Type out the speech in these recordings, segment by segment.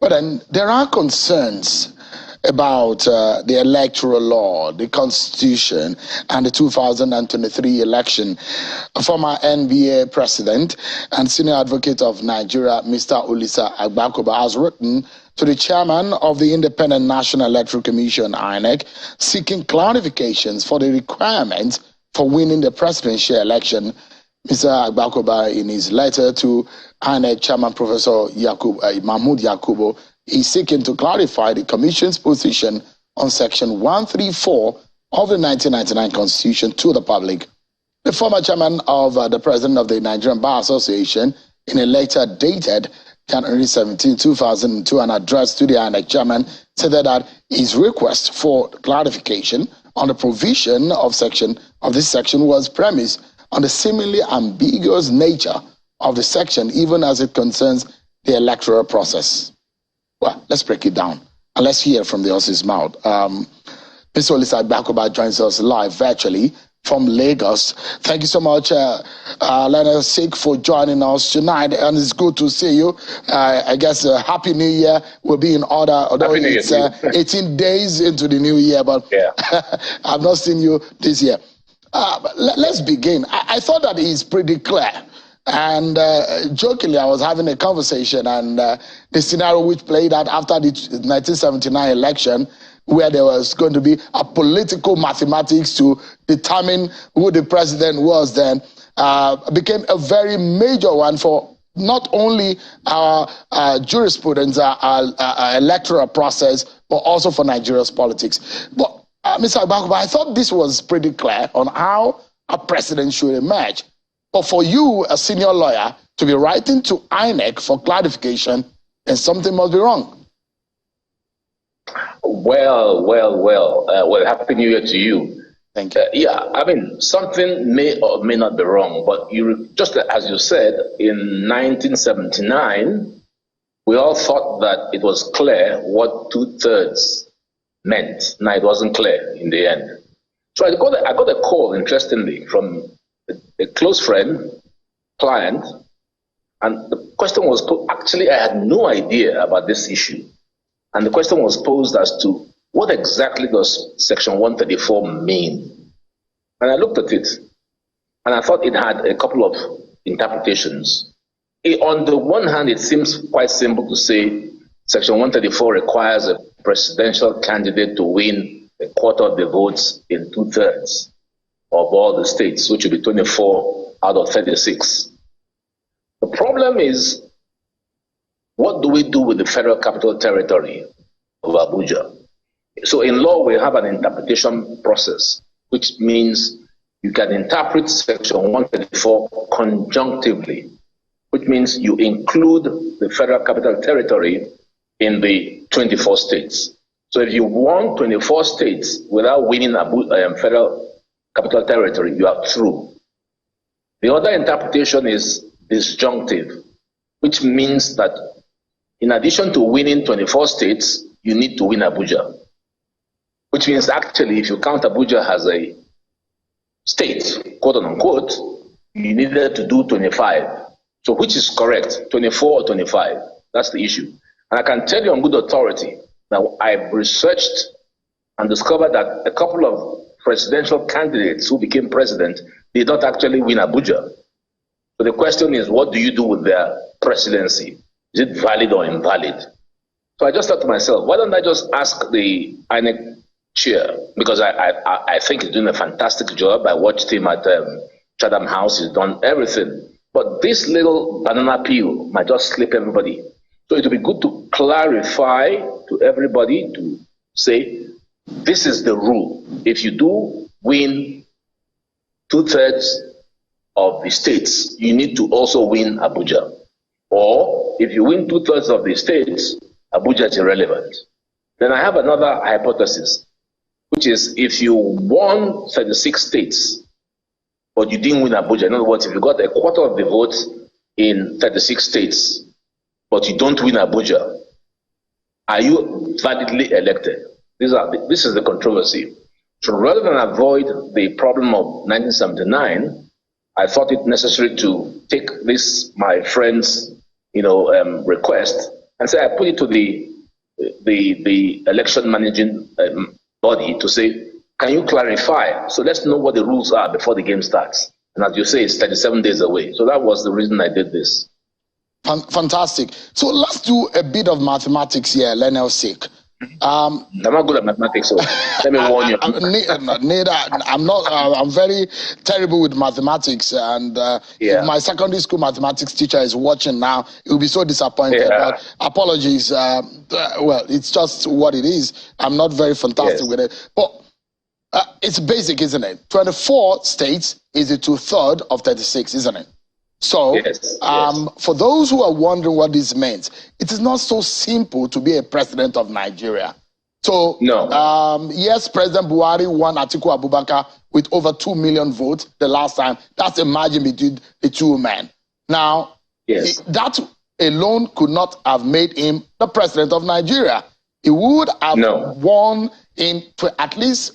But then there are concerns about the electoral law, the constitution, and the 2023 election. Former NBA president and senior advocate of Nigeria, Mr. Olisa Agbakoba, has written to the chairman of the Independent National Electoral Commission, INEC, seeking clarifications for the requirements for winning the presidential election. Mr. Agbakoba, in his letter to INEC Chairman Professor Mahmoud Yakubu, is seeking to clarify the Commission's position on Section 134 of the 1999 Constitution to the public. The former chairman of the president of the Nigerian Bar Association, in a letter dated January 17, 2002, an address to the INEC chairman, said that his request for clarification on the provision of this section was premised on the seemingly ambiguous nature of the section, even as it concerns the electoral process. Well, let's break it down and let's hear from the horse's mouth. Mr. Olisa Agbakoba joins us live virtually from Lagos. Thank you so much, Leonard Sik, for joining us tonight, and it's good to see you. I guess Happy New Year will be in order, although it's 18 days into the new year, but yeah. I've not seen you this year. Let's begin. I thought that it's pretty clear. And jokingly, I was having a conversation, and the scenario which played out after the 1979 election, where there was going to be a political mathematics to determine who the president was then, became a very major one for not only our jurisprudence, our electoral process, but also for Nigeria's politics. But Mr. Agbakoba, I thought this was pretty clear on how a president should emerge. But for you, a senior lawyer, to be writing to INEC for clarification, then something must be wrong. Well, Happy New Year to you. Thank you. Yeah, I mean, something may or may not be wrong, but just as you said, in 1979, we all thought that it was clear what 2/3 meant. Now, it wasn't clear in the end. So I got a call, interestingly, from a close friend, client, and the question was, actually, I had no idea about this issue. And the question was posed as to, what exactly does Section 134 mean? And I looked at it, and I thought it had a couple of interpretations. On the one hand, it seems quite simple to say Section 134 requires a presidential candidate to win a quarter of the votes in 2/3 of all the states, which would be 24 out of 36. The problem is, what do we do with the Federal Capital Territory of Abuja? So in law, we have an interpretation process, which means you can interpret Section 134 conjunctively, which means you include the Federal Capital Territory in the 24 states. So if you won 24 states without winning Federal Capital Territory, you are through. The other interpretation is disjunctive, which means that in addition to winning 24 states, you need to win Abuja. Which means actually, if you count Abuja as a state, quote unquote, you needed to do 25. So which is correct, 24 or 25? That's the issue. And I can tell you on good authority that I've researched and discovered that a couple of presidential candidates who became president did not actually win Abuja. So the question is, what do you do with their presidency? Is it valid or invalid? So I just thought to myself, why don't I just ask the INEC chair? Because I think he's doing a fantastic job. I watched him at Chatham House. He's done everything. But this little banana peel might just slip everybody. So it would be good to clarify to everybody, to say, this is the rule. If you do win 2/3 of the states, you need to also win Abuja. Or if you win 2/3 of the states, Abuja is irrelevant. Then I have another hypothesis, which is if you won 36 states, but you didn't win Abuja. In other words, if you got a quarter of the votes in 36 states, but you don't win Abuja, are you validly elected? This is the controversy. So rather than avoid the problem of 1979, I thought it necessary to take this, my friend's request, and say, I put it to the election managing body to say, can you clarify? So let's know what the rules are before the game starts. And as you say, it's 37 days away. So that was the reason I did this. Fantastic. So let's do a bit of mathematics here, Lionel's sake. I'm not good at mathematics, so let me warn you. I'm very terrible with mathematics, and if my secondary school mathematics teacher is watching now, he'll be so disappointed. But apologies. Well, it's just what it is. I'm not very fantastic with it, but it's basic, isn't it? 24 states is the 2/3 of 36, isn't it? So, for those who are wondering what this means, it is not so simple to be a president of Nigeria. So, yes, President Buhari won Atiku Abubakar with over 2 million votes the last time. That's the margin between the two men. Now, that alone could not have made him the president of Nigeria. He would have won in at least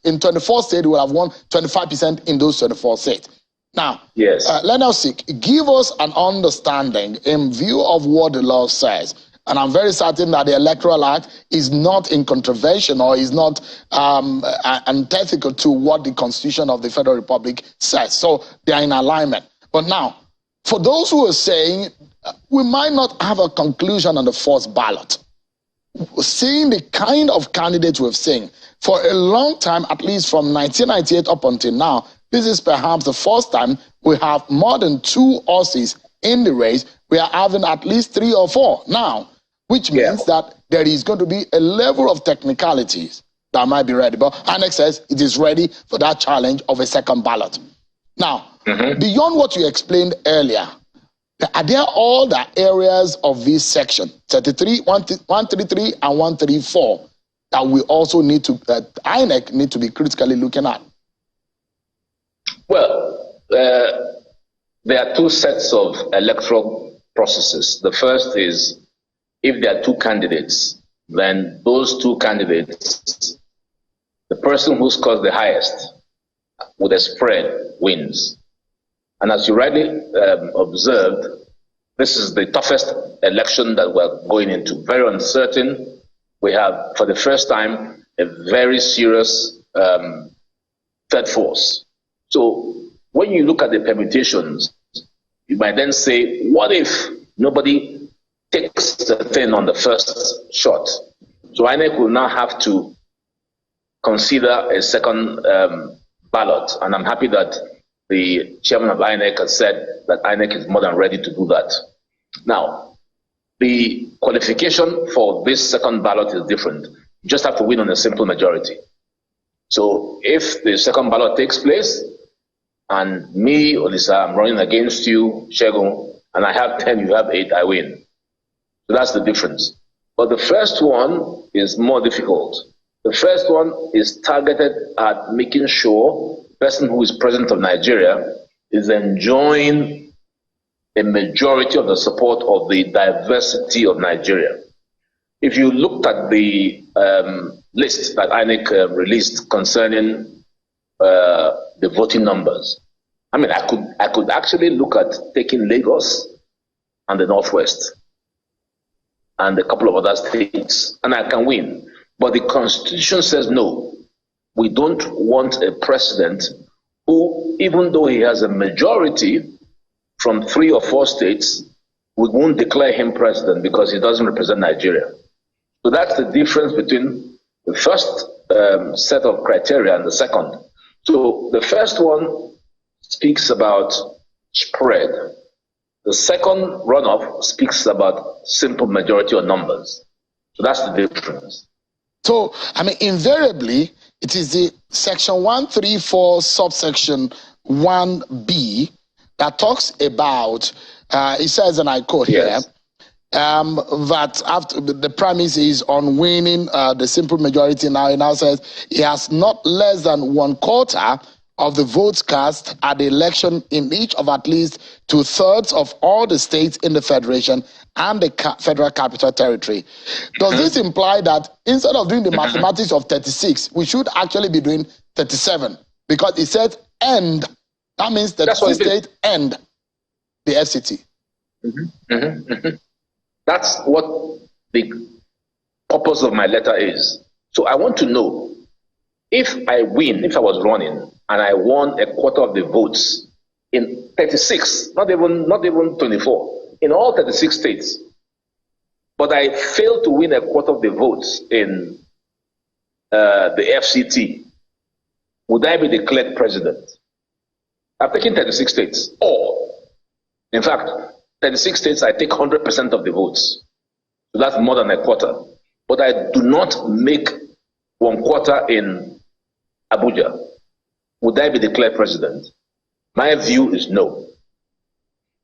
in 24 states, he would have won 25% in those 24 states. Now, Lenelsik, give us an understanding in view of what the law says. And I'm very certain that the Electoral Act is not in contravention or is not antithetical to what the Constitution of the Federal Republic says. So they are in alignment. But now, for those who are saying we might not have a conclusion on the first ballot, seeing the kind of candidates we've seen for a long time, at least from 1998 up until now, this is perhaps the first time we have more than 2 Aussies in the race. We are having at least 3 or 4 now, which means that there is going to be a level of technicalities that might be ready. But INEC says it is ready for that challenge of a second ballot. Now, beyond what you explained earlier, are there all the areas of this section, 33, 133, and 134, that we also need to, INEC need to be critically looking at? Well, there are 2 sets of electoral processes. The first is if there are 2 candidates, then those 2 candidates, the person who scores the highest with a spread wins. And as you rightly observed, this is the toughest election that we're going into. Very uncertain. We have, for the first time, a very serious third force. So when you look at the permutations, you might then say, what if nobody takes the thing on the first shot? So INEC will now have to consider a second ballot. And I'm happy that the chairman of INEC has said that INEC is more than ready to do that. Now, the qualification for this second ballot is different. You just have to win on a simple majority. So if the second ballot takes place, and me, Olisa, I'm running against you, Shegun, and I have 10, you have 8, I win. So that's the difference. But the first one is more difficult. The first one is targeted at making sure the person who is president of Nigeria is enjoying a majority of the support of the diversity of Nigeria. If you looked at the list that INEC released concerning the voting numbers, I mean, I could actually look at taking Lagos and the Northwest and a couple of other states, and I can win. But the Constitution says no. We don't want a president who, even though he has a majority from 3 or 4 states, we won't declare him president because he doesn't represent Nigeria. So that's the difference between the first set of criteria and the second. So the first one speaks about spread. The second runoff speaks about simple majority or numbers. So that's the difference. So, I mean, invariably, it is the section 134 subsection 1B that talks about, it says, and I quote here, that after the premise is on winning the simple majority. Now it now says he has not less than 1/4 of the votes cast at the election in each of at least 2/3 of all the states in the federation and the Federal Capital Territory. Does this imply that instead of doing the mathematics of 36, we should actually be doing 37? Because it says end. That means that the state end the FCT. That's what the purpose of my letter is. So I want to know, if I win, if I was running and I won a quarter of the votes in 36, not even 24, in all 36 states, but I failed to win a quarter of the votes in the FCT, would I be declared president? I've taken 36 states, or in fact, 36 states, I take 100% of the votes. So that's more than a quarter. But I do not make 1/4 in Abuja. Would I be declared president? My view is no.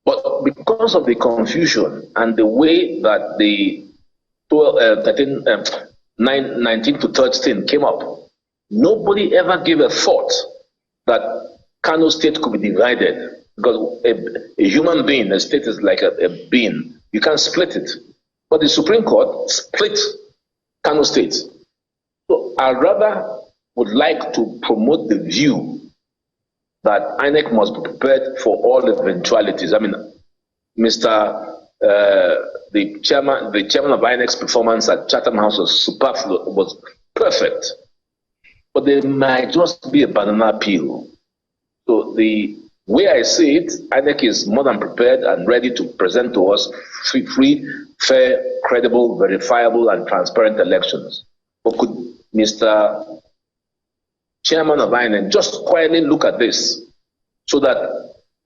But because of the confusion and the way that the 19 to 13 came up, nobody ever gave a thought that Kano State could be divided, because a human being, a state is like a being. You can't split it. But the Supreme Court split Kano State. So I rather would like to promote the view that INEC must be prepared for all eventualities. I mean, the chairman of INEC's performance at Chatham House was perfect, but there might just be a banana peel. So the way I see it, INEC is more than prepared and ready to present to us free, fair, credible, verifiable, and transparent elections. But could Mr. Chairman of INEC just quietly look at this so that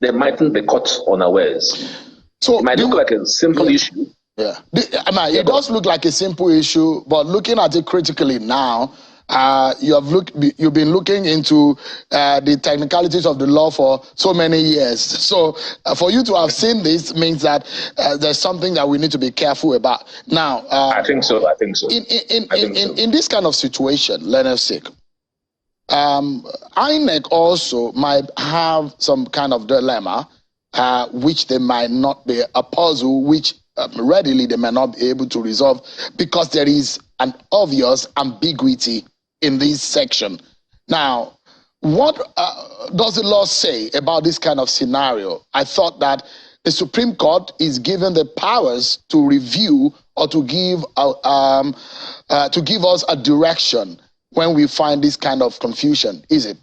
they mightn't be caught unawares? So it might look like a simple issue. Yeah, it does look like a simple issue, but looking at it critically now, you've been looking into the technicalities of the law for so many years. So for you to have seen this means that there's something that we need to be careful about. Now, I think so. In this kind of situation, let us say, INEC also might have some kind of dilemma, which they might not be a puzzle, which readily they may not be able to resolve, because there is an obvious ambiguity in this section. Now, what does the law say about this kind of scenario? I thought that the Supreme Court is given the powers to review or to give us a direction when we find this kind of confusion. Is it?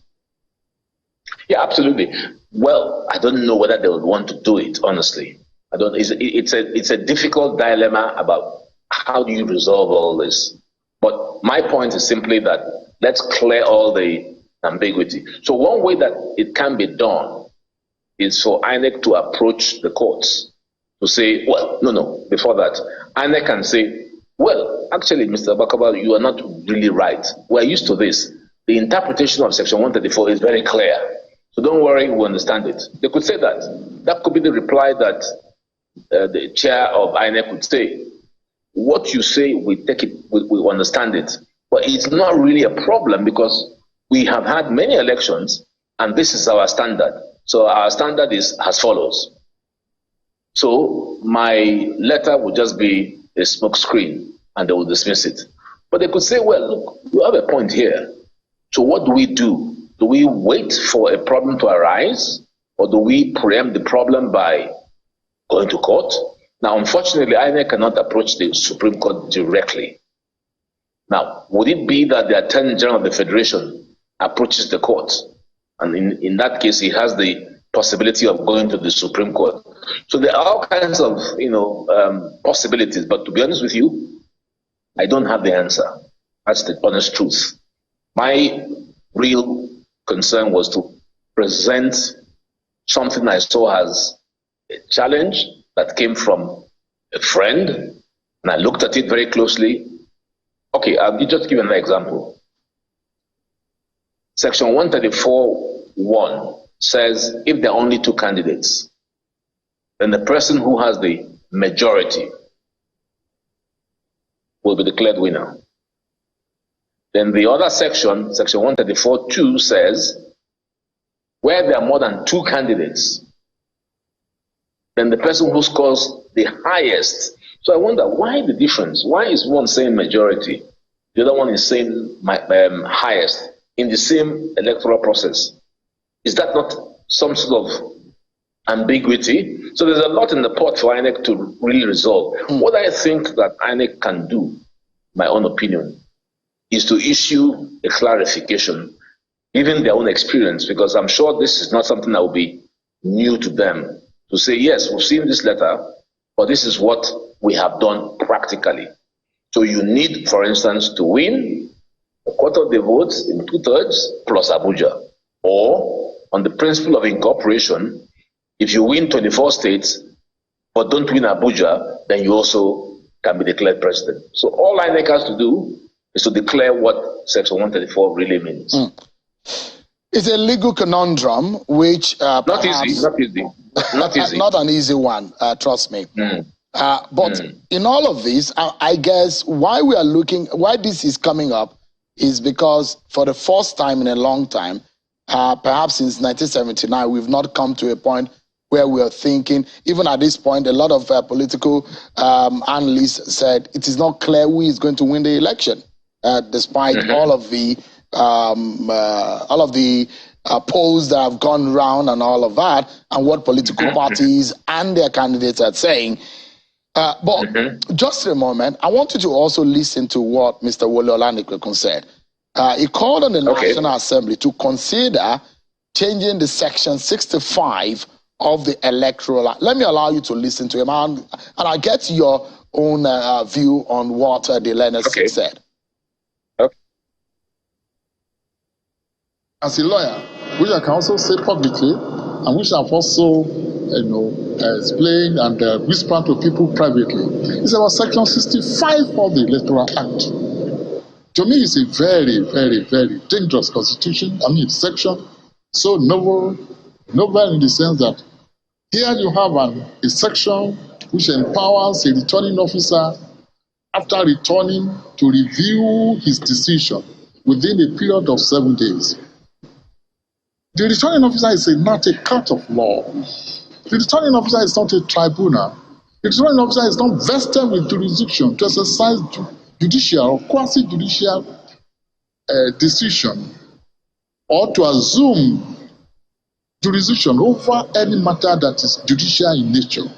Yeah, absolutely. Well, I don't know whether they would want to do it, honestly. I don't. It's a difficult dilemma about how do you resolve all this. But my point is simply that let's clear all the ambiguity. So one way that it can be done is for INEC to approach the courts to say, well, no, before that, INEC can say, well, actually, Mr. Agbakoba, you are not really right. We're used to this. The interpretation of Section 134 is very clear. So don't worry, we understand it. They could say that. That could be the reply that the chair of INEC would say. What you say, we take it, we understand it. But it's not really a problem, because we have had many elections and this is our standard. So our standard is as follows. So my letter would just be a smoke screen and they will dismiss it. But they could say, well, look, you have a point here. So what do we do? Do we wait for a problem to arise, or do we preempt the problem by going to court? Now, unfortunately, INEC cannot approach the Supreme Court directly. Now, would it be that the Attorney General of the Federation approaches the court? And in that case, he has the possibility of going to the Supreme Court. So there are all kinds of, possibilities. But to be honest with you, I don't have the answer. That's the honest truth. My real concern was to present something I saw as a challenge that came from a friend, and I looked at it very closely. Okay, I'll just give an example. Section 134(1) says if there are only two candidates, then the person who has the majority will be declared winner. Then the other section, Section 134(2) says where there are more than two candidates, then the person who scores the highest. So I wonder, why the difference? Why is one saying majority, the other one is saying highest in the same electoral process? Is that not some sort of ambiguity. So there's a lot in the pot for INEC to really resolve. What I think that INEC can do, my own opinion, is to issue a clarification, given their own experience, because I'm sure this is not something that will be new to them, to say, yes, we've seen this letter, but this is what we have done practically. So you need, for instance, to win a quarter of the votes in 2/3 plus Abuja. Or on the principle of incorporation, if you win 24 states but don't win Abuja, then you also can be declared president. So all INEC has to do is to declare what Section 134 really means. It's a legal conundrum which not perhaps, easy. not an easy one, trust me. But in all of this, I guess why this is coming up is because for the first time in a long time, perhaps since 1979, we've not come to a point where we are thinking, even at this point, a lot of political analysts said it is not clear who is going to win the election, despite all of the polls that have gone round and all of that, and what political parties and their candidates are saying. But just a moment, I want you to also listen to what Mr. Wole Olanipekun said. He called on the National Assembly to consider changing the Section 65 of the Electoral Act. Let me allow you to listen to him, and I'll get your own view on what the learners said. As a lawyer, which I can also say publicly, and which I've also, explained and whispered to people privately, it's about Section 65 of the Electoral Act. To me, it's a very, very, very dangerous constitution. Section so novel in the sense that here you have a section which empowers a returning officer after returning to review his decision within a period of 7 days. The returning officer is not a court of law. The returning officer is not a tribunal. The returning officer is not vested with jurisdiction to exercise judicial or quasi-judicial decision or to assume jurisdiction over any matter that is judicial in nature.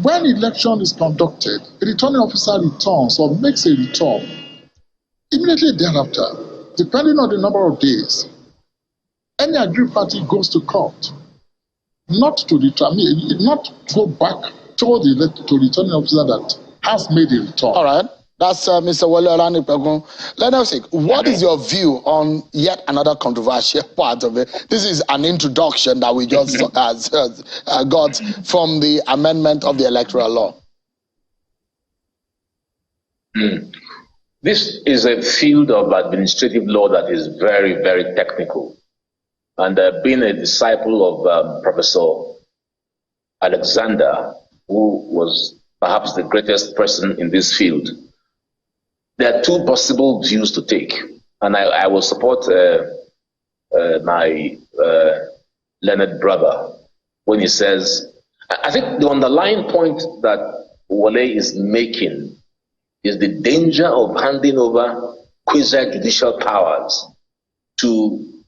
When election is conducted, a returning officer returns or makes a return immediately thereafter, depending on the number of days. Any aggrieved party goes to court, not go back to the returning officer that has made a return. All right. That's Mr. Wole Olanipekun. Let us see, what is your view on yet another controversial part of it? This is an introduction that we just got from the amendment of the electoral law. This is a field of administrative law that is very, very technical. And being a disciple of Professor Alexander, who was perhaps the greatest person in this field, there are two possible views to take. And I will support my learned brother when he says, I think the underlying point that Wole is making is the danger of handing over quasi-judicial powers to,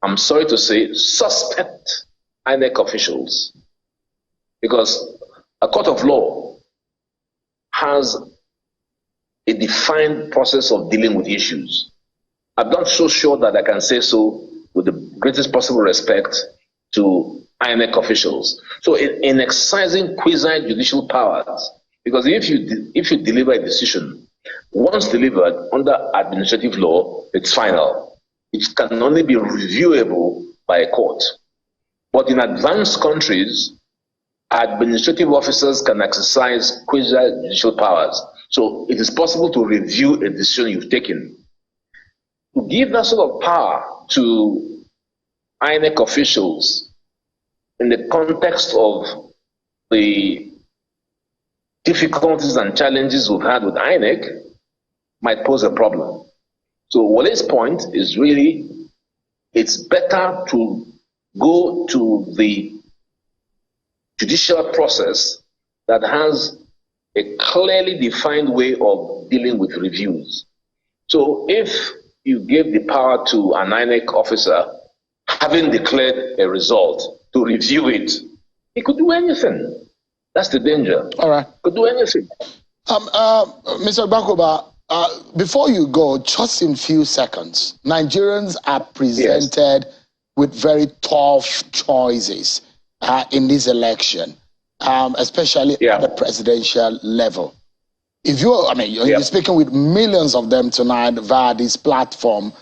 I'm sorry to say, suspect INEC officials. Because a court of law has a defined process of dealing with issues. I'm not so sure that I can say so with the greatest possible respect to INEC officials. So in exercising quasi-judicial powers, because if you deliver a decision, once delivered under administrative law, it's final. It can only be reviewable by a court. But in advanced countries, administrative officers can exercise quasi-judicial powers. So it is possible to review a decision you've taken. To give that sort of power to INEC officials in the context of the difficulties and challenges we've had with INEC might pose a problem. So Wole's point is really, it's better to go to the judicial process that has a clearly defined way of dealing with reviews. So if you give the power to an INEC officer, having declared a result, to review it. He could do anything. That's the danger. All right. Could do anything. Mr. Agbakoba, before you go, just in few seconds, Nigerians are presented with very tough choices in this election, especially at the presidential level. If you, you're speaking with millions of them tonight via this platform.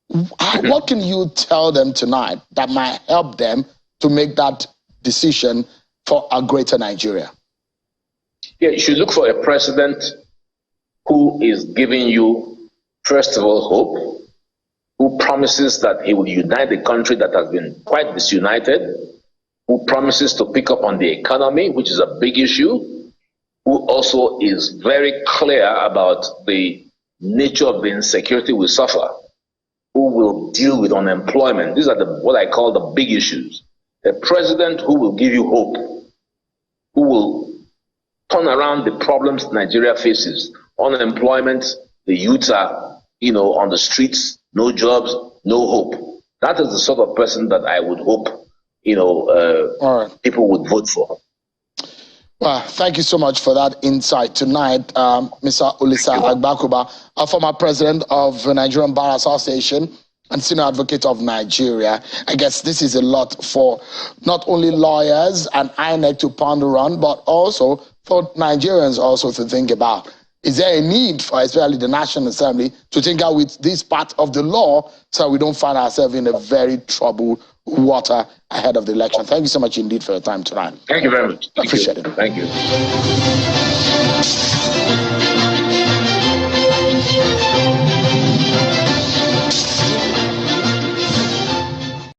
What can you tell them tonight that might help them to make that decision for a greater Nigeria? Yeah, you should look for a president who is giving you, first of all, hope, who promises that he will unite the country that has been quite disunited, who promises to pick up on the economy, which is a big issue, who also is very clear about the nature of the insecurity we suffer, who will deal with unemployment. These are what I call the big issues. A president who will give you hope, who will turn around the problems Nigeria faces. Unemployment, the youth are, on the streets, no jobs, no hope. That is the sort of person that I would hope, people would vote for. Well, thank you so much for that insight tonight, Mr. Olisa Agbakoba, a former president of the Nigerian Bar Association and senior advocate of Nigeria. I guess this is a lot for not only lawyers and INEC to ponder on, but also for Nigerians also to think about. Is there a need for, especially the National Assembly, to think out with this part of the law so we don't find ourselves in a very troubled water ahead of the election? Thank you so much indeed for your time tonight. Thank you very much. Appreciate it. Thank you.